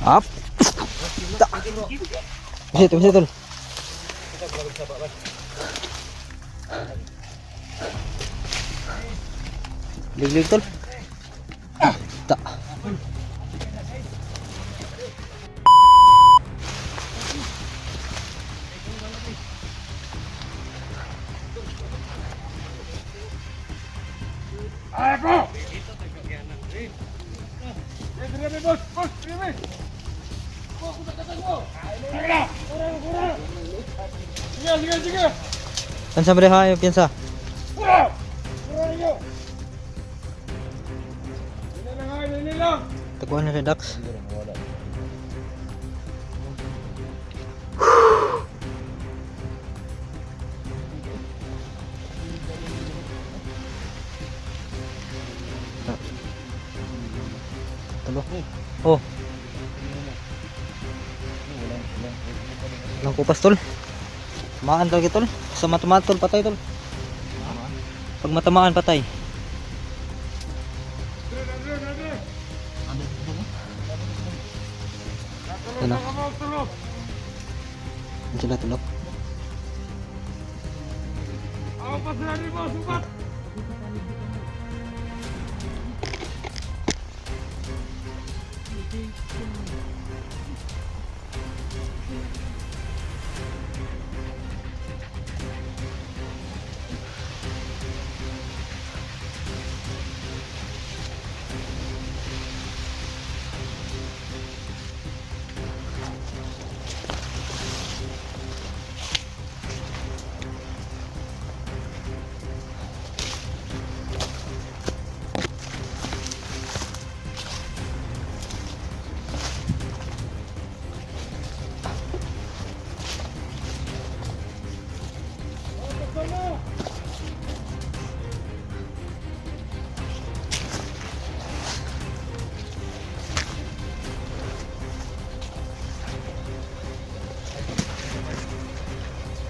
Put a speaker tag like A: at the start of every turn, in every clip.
A: Up. Tak. Betul, betul. Lig-lig tol. Tak.
B: Ayo!
A: Kan sampai ha yung piyansa. Taguan na redax. Talo. Oh. Lang kupas tol. Tamaan talaga tol. Sa matamaan tol patay tol. Pag matamaan patay. Ano? Ano sila tulog?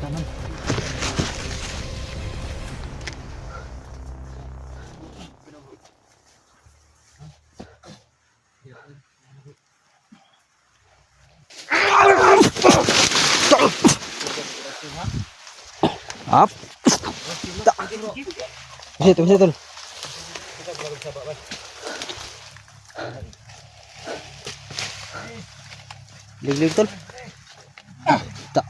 A: Kanan. Up. Betul, betul. Lig-lig tol. Tak.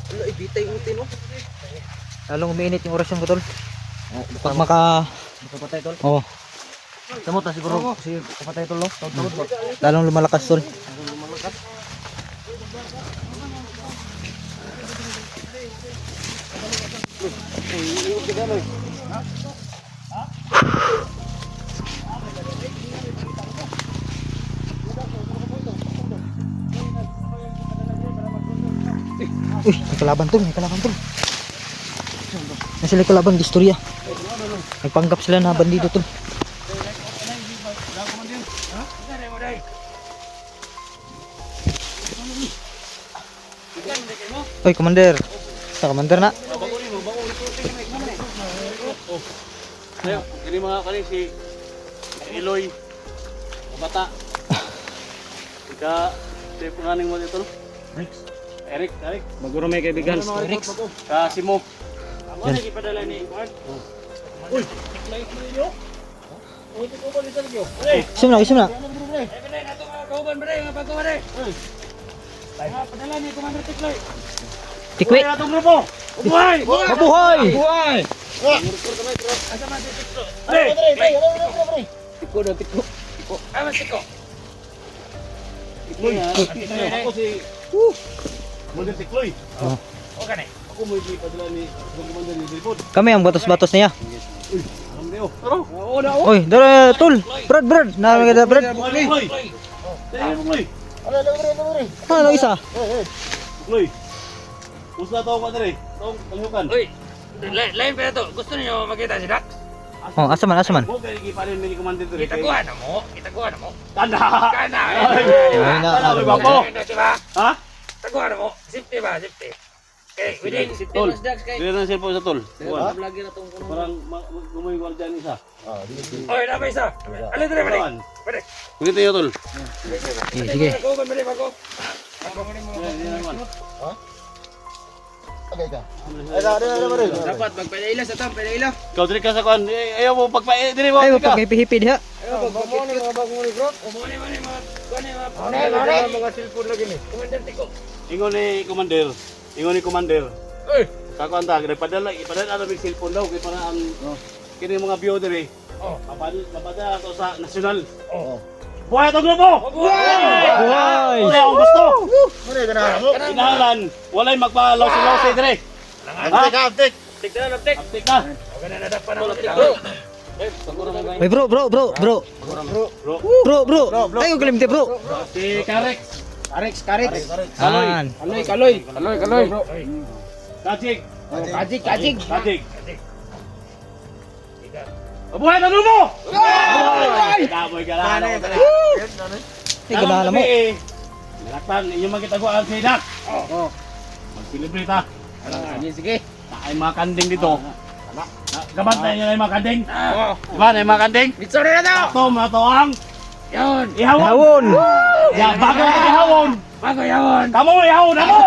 B: Ano ibitay utin no?
A: Lalong umiinit yung orasyon ko tol. Pag maka
B: Kapatay tol.
A: oh,
B: Samot na siguro si kapatay tol no. Tawad ba?
A: lalong lumalakas tol. Uy, may kalaban tol, may kalaban tol. Nasa sila kalaban di istorya. Nagpanggap sila na bandido tol. Oy, commander. Sa commander na.
B: Ayo, ini mga kani si Eloy. Bata. Ika, si panganing mo dito no? Eric. Maguro may kaibigan. Eric. Si Mo. Amo na gipadala ni Juan. Uy, like mo niyo? Uy, ko ba dito niyo?
A: Isim na, isim na.
B: Pinay nato mga kauban bre, mga pagko bre. Padala ni Commander Tikloy.
A: Tikwi.
B: Atong grupo. Buhay!
A: Mabuhay!
B: Buhay! Asa man si Tiklo? Bre! Tiko na tiko. Ama tiko. Tikloy. Ako si Commander Tikloy.
A: Oh.
B: O kanay. Ako mo ipadala ni Commander ni Dilpod.
A: Kami ang batos-batos niya.
B: Uy, alam niyo. Tara. Oo na.
A: Oy, dara tol. Brad. Na maganda brad.
B: Tikloy. Dali mo Tikloy.
A: Ano isa?
B: Tikloy. Usla to ka dere. Tong kalihukan.
C: Uy, lain pa to. Gusto niyo makita si Dax?
A: Oh, asa man?
B: Mo kay giparin ni Commander dere.
C: Itaguan na mo.
B: Tanda.
C: Kana.
A: Ay na.
B: Bapo.
C: Diba?
B: Ha?
C: Taguan na mo. Safety ba? Safety. Within
B: Tol.
C: 10 dags kay.
B: Dili na cellphone sa tol. Kuan.
C: Vlogger na tong kuno.
B: Parang gumoy gwardiya ni isa.
C: Oy, na ba isa? Alin dire ba?
B: Kuan.
C: Pwede.
B: Kulit niyo tol.
A: Sige.
C: Ako ba mali ba ko? Dapat magpadaila sa tam, padaila.
B: Kau diri ka sa kuan. Ayaw mo diri mo.
A: Ay,
B: diri ka.
A: paghipi-hipi diha.
C: Mani mga cellphone lagi ni. Commander Tiko.
B: Ingon ni commander. Ingon ni commander.
C: Oy.
B: Sa kuan ta, ipadala ano mig cellphone daw kay para ang kini mga view diri.
C: Oh.
B: Papadala to sa national. Oh. Buhay to grupo.
A: Buhay!
B: Wala akong gusto. Inahalan, walay magpa-lawsi-lawsi dire. Aptik.
C: Tik na, tik.
B: Aptik na.
C: Okay na nadapan na bro.
A: Ay, bro.
B: Bro.
A: Bro. Ay, huwag kalimti, bro.
B: Si Karex.
C: Karik.
A: An.
C: Kaloy.
B: Kajik.
C: Kajik.
B: Buhay to grupo. Kamoy ka na.
A: Ay, ganahan mo.
B: Nalaktan, inyong magkitaguan si Dak. Mag-celebrate ha.
C: Sige.
B: Ay mga kanding dito. Gabantay niyo na yung mga kanding. Diba na yung mga kanding?
C: Bitso na to.
B: Ito, mga to ang
C: Yun.
B: ihawon.
A: Hawon!
B: Ya, bago ang ihawon.
C: Bago yawon.
B: Kamu ihawon ako.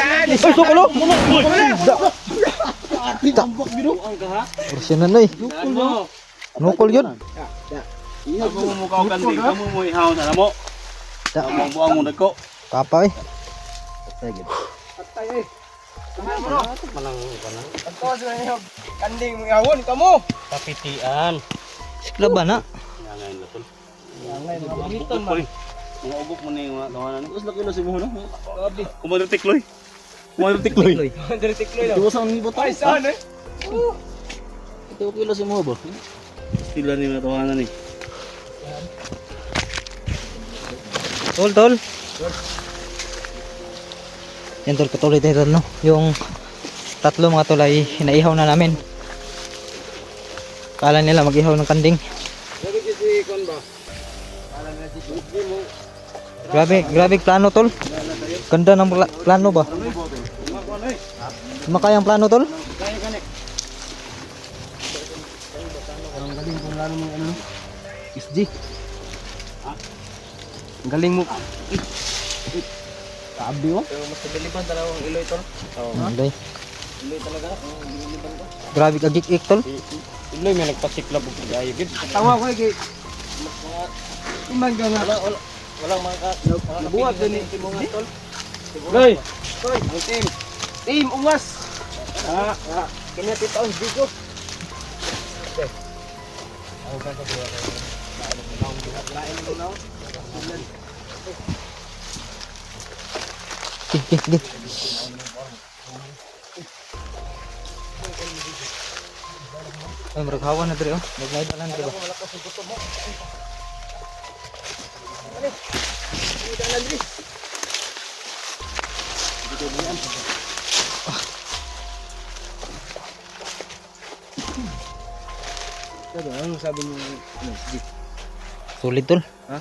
A: Ay, sukulo! Porsyunan na eh.
B: Ano?
A: Nukol yun.
B: Kamu mo mukha ang kanding. Kamu mo ihawon sa namo. Kamu buang mo nagko.
A: Papa eh.
C: Kanding mo yawon kamo.
B: Kapitian.
A: Siklaban na.
B: Yan ngayon na tol. Ugok mo rin. Mga ugok mo na yung mga kawanan. Tapos laki na si Muho no? Kumadro tikloy.
C: Tikloy daw.
B: Iwasan ang ibot.
C: Ay, saan eh?
B: Ito kilo si Muho ba? Stila ni mga kawanan eh.
A: Tol. Yan tol, patuloy tayo no. Yung tatlo mga tol ay hinaihaw na namin. Kala nila mag-ihaw ng kanding. Grabe plano tol. Ganda ng plano ba? Makaya ang plano tol?
C: Ang galing kung lalo mo ano. SG. Ang galing mo. Sabi mo? Pero mas biliban talaga ang iloy tol.
A: Anday.
C: Iloy talaga. Biliban ko.
A: Grabe kagik-ik tol.
C: Iloy may nagpasiklab og gayo gid. Tawa ko kay Imang nga walang buhat din ni mga tol. Loy. Ang team. Team uwas. Kanya titaon bigo.
A: Sige. Ay, maraghawan na dito. Magnaidalan dito ba?
C: Ano sabi mo?
A: Sulit tol.
C: Ha?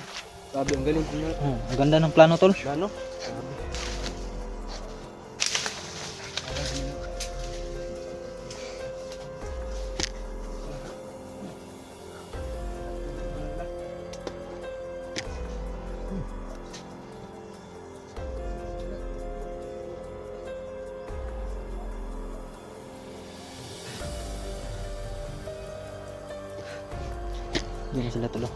C: Sabi ang galing ko na.
A: Ang ganda ng plano tol.
C: Ano?
A: Diyan na sila tol.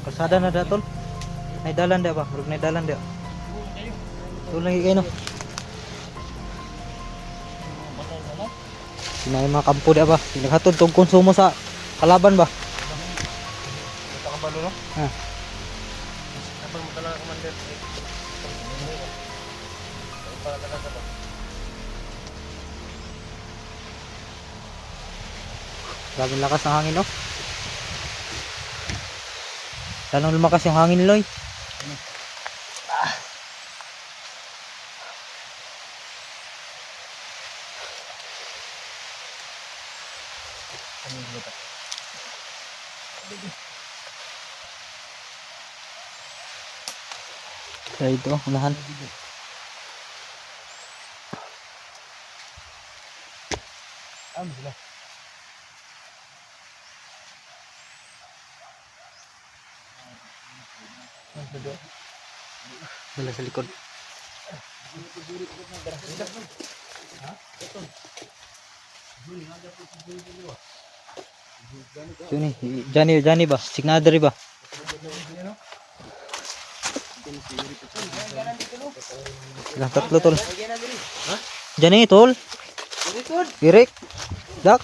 A: Kalsada na da tol. Naidalan da ba? Rug naidalan da. Tol lagi kayo no. Sinay mga kampo da ba? Naghatod tong konsumo sa kalaban ba?
C: Ito ka balo no?
A: Ha.
C: Kapag mo talaga commander. Para talaga ba?
A: Grabe lakas ng hangin no. Lalong lumakas yung hangin, Loy. So ito, unahan. Dala sa likod. Sini, Johnny ba? Signadari ba? Lang tatlo tol. Johnny tol. Irek. Dax.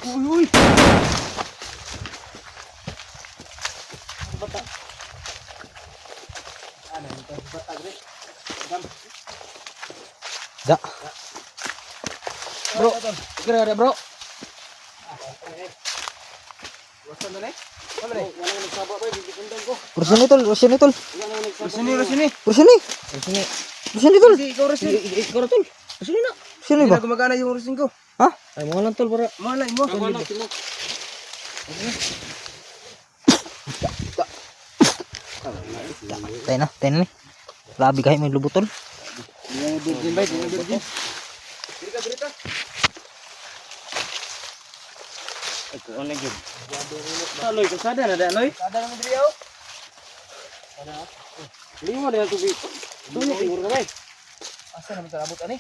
A: Da.
C: Bro, kira ada bro. Wasan na ni? Kamera. Wala nang nagsaba ba bibigundang ko.
A: Urusin tol, urusin tol.
C: Sini, sini.
A: Urusin.
C: Sini.
A: Urusin tol.
C: Ikaw resin. Ikaw tol. Sini na.
A: Sino ba?
C: Gumagana yung resin ko.
A: Ha?
C: Ay mo lang tol para. Malay mo.
A: Tayo na ni. Labi kahit may lubutol.
C: Yang virgin bay, yang virgin. Berita. Ito on lagi. Aloy, kasada na da aloy. Sada lang diri yaw. Sada. Limo dia tubig. Tunya timur ka bay. Asa na kita abot ani?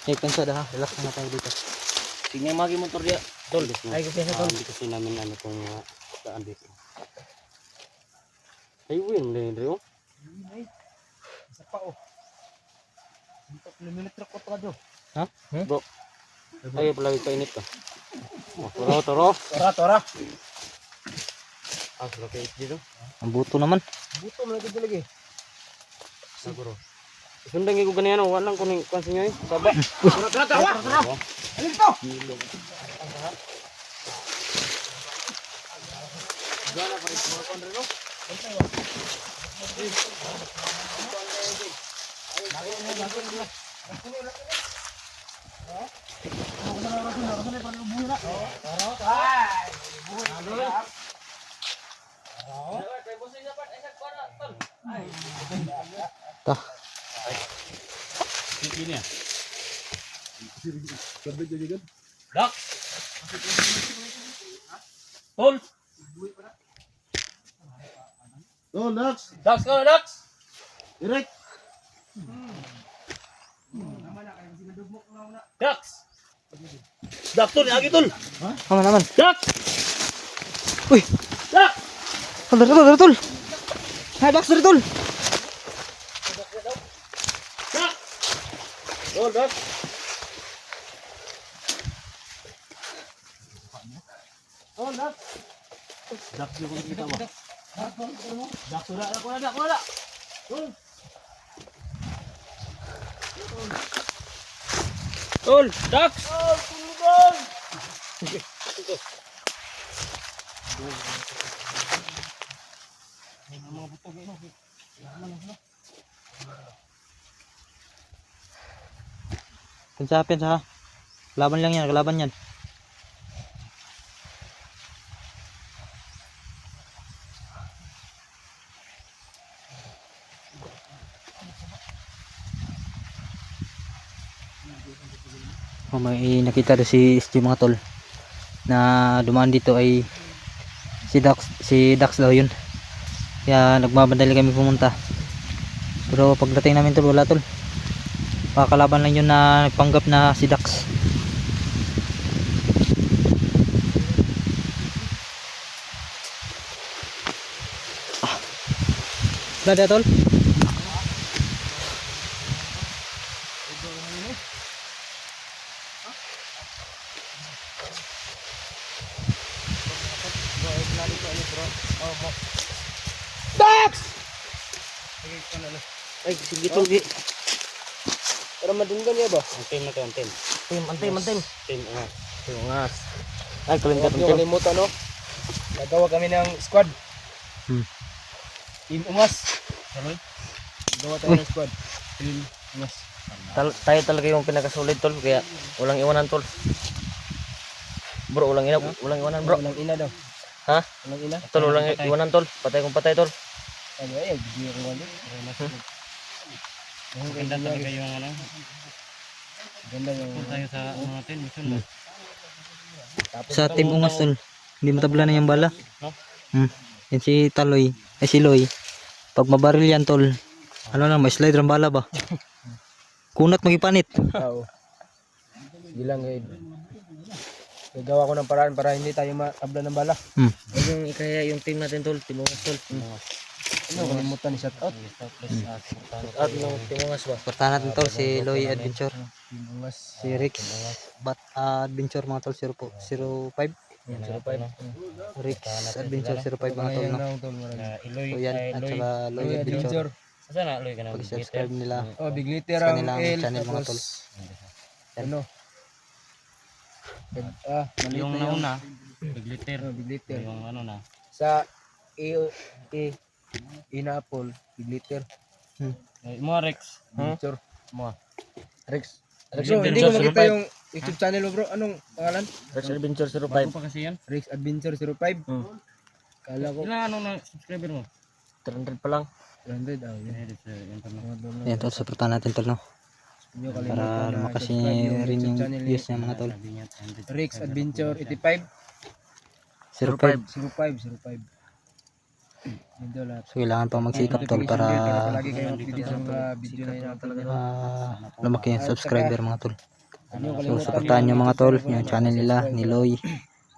A: Eh, pensa dah. Relax na tayo dito.
C: Tingnan magi motor dia. Tol. Ay kasi sa tol.
B: Hindi kasi namin ano itong daan dito. Ay, win din rin.
C: Isa pa oh. 40 ko pa do.
B: Ha? Bro. Ay, palagi kainit ka. Oh, toro.
C: Tora.
B: Ah, sila kainit dito.
A: Ang buto naman.
C: Buto mo lagi.
B: Siguro. Sundang ko ganyan, walang kuning kwansa nyo eh. Saba.
C: Tora. Alin to?
A: Tah.
B: Ini ya.
C: Dak. Tol.
B: Dax.
C: Dax.
B: Direk.
C: Dax. Dax tol, agi tol.
A: Aman.
C: Dax.
A: Uy.
C: Dax.
A: Tol. Hai, Dax dari tol.
C: Dax. Tol, Dax. Tol, Dax.
B: Dax juga kita mah.
C: Dax sudah ada. Tol. Tol, Dax. Tol.
A: Pensa. Kalaban lang yan, kalaban yan. Oh, may nakita rin si SG mga tol na dumaan dito ay si Dax daw yun, kaya nagmabandali kami pumunta, pero pagdating namin tol wala tol, pakalaban lang yun na nagpanggap na si Dax. Dada tol.
C: Dax.
B: Ay, sige tol.
C: Para madunggan ya ba?
B: Antim na to, antim.
C: Mantim.
B: Antim, ungas.
C: Tungas.
B: Ay, kalimut
C: Huwag niyo kalimutan no. Nagawa kami ng squad. Team Ungas. Ano? Gawa tayo ng squad. Team Ungas. Tayo talaga yung pinakasulit tol, kaya walang iwanan tol. Bro, walang iwanan bro. Walang ina daw. Ha? Walang ina? Tol, walang iwanan tol. Patay kung patay tol. Ano ay, hindi ko wala. Ganda talaga yung ano. Ganda yung tayo sa ano natin, mission mo.
A: Sa Team Ungas tol, hindi matabla na yung bala.
C: No?
A: Yan si Taloy, si Loy. Pag mabaril yan tol, ano lang, may slide ng bala ba? Kunat magipanit.
C: Oo. Sige lang guys. Gagawa ko ng paraan para hindi tayo matabla ng bala. Huwag yung ikaya yung team natin tol, Team Ungas tol. Ano, kalimutan ni shout out. Shout out ng Team Ungas ba?
A: Portahan natin tol si Loy Adventure,
C: Team Ungas.
A: si Rex Adventure mga tol 05.
C: 05.
A: Rex Adventure 05 mga tol no.
C: Iloy.
A: So yan, at saka Loy Adventure.
C: Saan na Iloy ka na?
A: Pag-subscribe nila
C: Oh, Big Litter
A: sa
C: ang
A: kanilang
C: L.
A: channel mga tol.
C: Ano? Yung nauna, Big Litter. Big Litter. Yung ano na. Sa Inapple, Big Litter. Mga Rex. Picture. Mga Rex. So, hindi ko makita yung YouTube channel mo bro. Anong pangalan? Rex Adventure 05. Bago pa kasi yan? Rex Adventure 05. Kala ko. Ilan ano na subscriber mo? 300 pa lang. 300 ah.
A: Yan tol, supportahan natin tol no. Para lumakas rin yung views niya mga tol.
C: Rex Adventure 85. 05.
A: So kailangan pang magsikap tol para
C: palagi kayong update sa mga video na yun talaga.
A: lumaki yung subscriber mga tol. So supportahan nyo mga tol yung channel nila ni Loy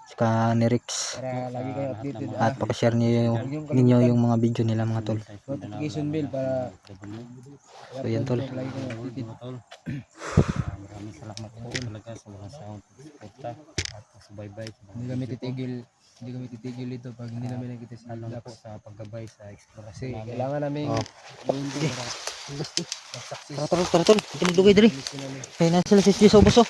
A: saka ni Rex,
C: Para lagi kayong updated.
A: at pakishare ninyo yung mga video nila mga tol.
C: Notification bell para
A: So yan tol.
C: lagi kayong updated.
B: Maraming salamat po talaga sa mga sound suporta at subaybay.
C: Hindi kami titigil dito pag hindi namin nakita si
B: Ano po
C: Dax.
B: sa paggabay sa
C: Kasi
B: eksplorasyon namin.
C: kailangan namin
A: Tara tol, tara tol, ikinagdugay dali. Kaya na sila si Soboso.